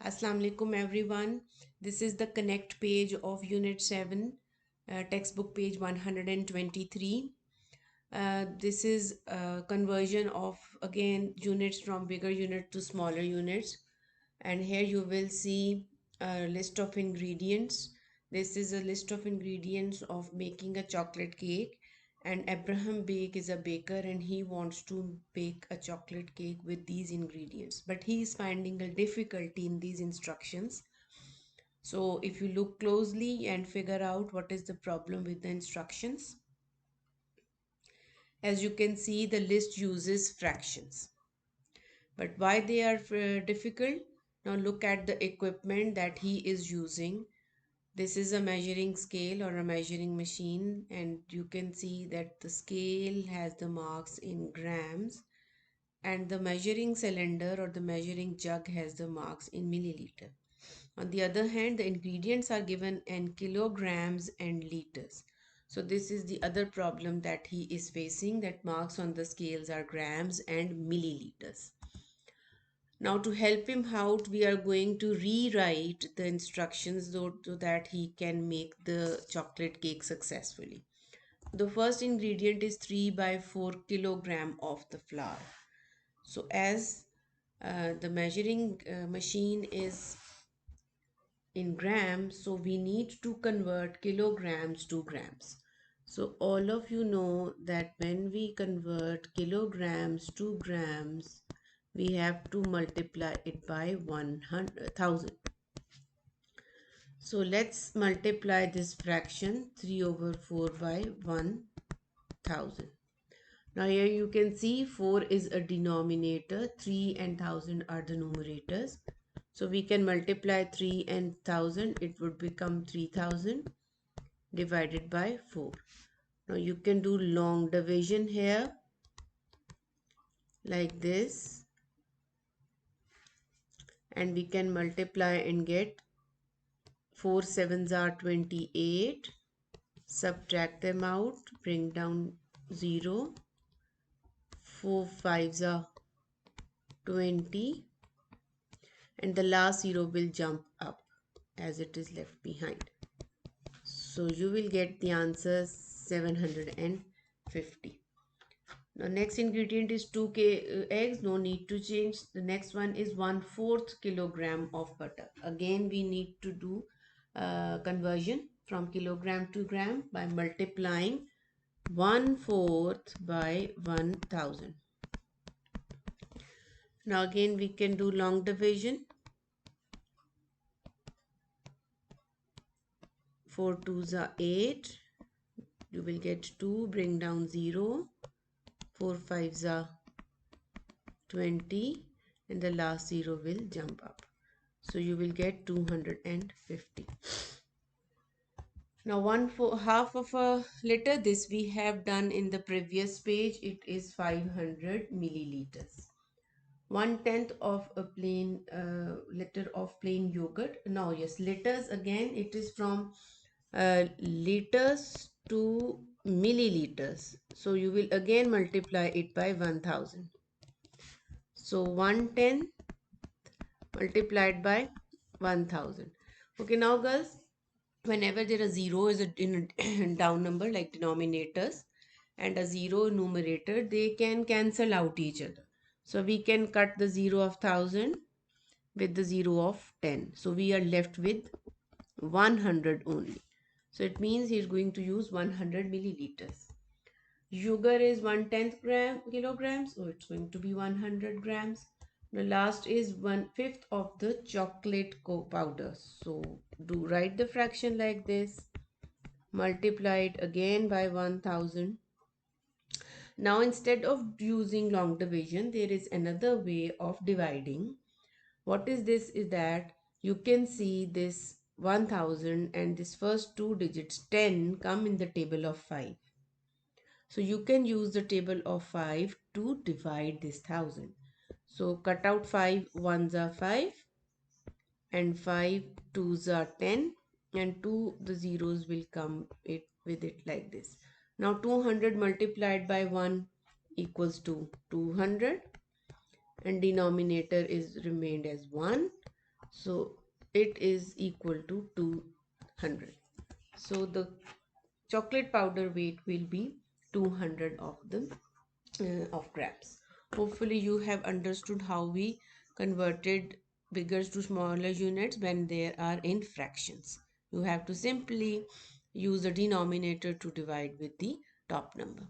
Assalamu alaikum everyone. This is the connect page of Unit 7, textbook page 123. This is a conversion of again units from bigger unit to smaller units. And here you will see a list of ingredients. This is a list of ingredients of making a chocolate cake, and Abraham Bake is a baker and he wants to bake a chocolate cake with these ingredients, but he is finding a difficulty in these instructions. So if you look closely and figure out what is the problem with the instructions, as you can see, the list uses fractions. But why they are difficult? Now look at the equipment that he is using. This is a measuring scale or a measuring machine, and you can see that the scale has the marks in grams, and the measuring cylinder or the measuring jug has the marks in milliliter. On the other hand, the ingredients are given in kilograms and liters. So this is the other problem that he is facing, that marks on the scales are grams and milliliters. Now to help him out, we are going to rewrite the instructions so that he can make the chocolate cake successfully. The first ingredient is 3 by 4 kilogram of the flour. So as the measuring machine is in grams, so we need to convert kilograms to grams. So all of you know that when we convert kilograms to grams, we have to multiply it by 100,000. So let's multiply this fraction 3 over 4 by 1000. Now here you can see 4 is a denominator, 3 and 1000 are the numerators. So we can multiply 3 and 1000, it would become 3000 divided by 4. Now you can do long division here like this, and we can multiply and get 4 sevens are 28, subtract them out, bring down 0, 4 fives are 20, and the last 0 will jump up as it is left behind. So you will get the answer 750. Now next ingredient is 2 eggs, no need to change. The next one is 1/4 kilogram of butter. Again we need to do conversion from kilogram to gram by multiplying 1/4 by 1000. Now again we can do long division. 4 twos are 8. You will get 2, bring down 0. 4 fives are 20, and the last 0 will jump up. So you will get 250. Now half of a liter, this we have done in the previous page. It is 500 milliliters. 1/10 of a plain liter of plain yogurt. Now yes, liters again, it is from liters to milliliters. So you will again multiply it by 1000. So 1/10 multiplied by 1000. Okay, now girls, whenever there is 0 is in a down number like denominators and a 0 numerator, they can cancel out each other. So we can cut the 0 of 1000 with the 0 of 10. So we are left with 100 only. So it means he's going to use 100 milliliters. Sugar is 1/10 kilograms, so it's going to be 100 grams. The last is 1/5 of the chocolate powder. So do write the fraction like this, multiply it again by 1000. Now instead of using long division, there is another way of dividing. What is this is that you can see this 1000 and this first two digits 10 come in the table of 5. So you can use the table of 5 to divide this 1000. So cut out 5 ones are 5 and 5 twos are 10, and 2 the zeros will come with it like this. Now 200 multiplied by 1 equals to 200, and denominator is remained as 1. So it is equal to 200. So the chocolate powder weight will be 200 of them of grams. Hopefully you have understood how we converted bigger to smaller units when they are in fractions. You have to simply use the denominator to divide with the top number.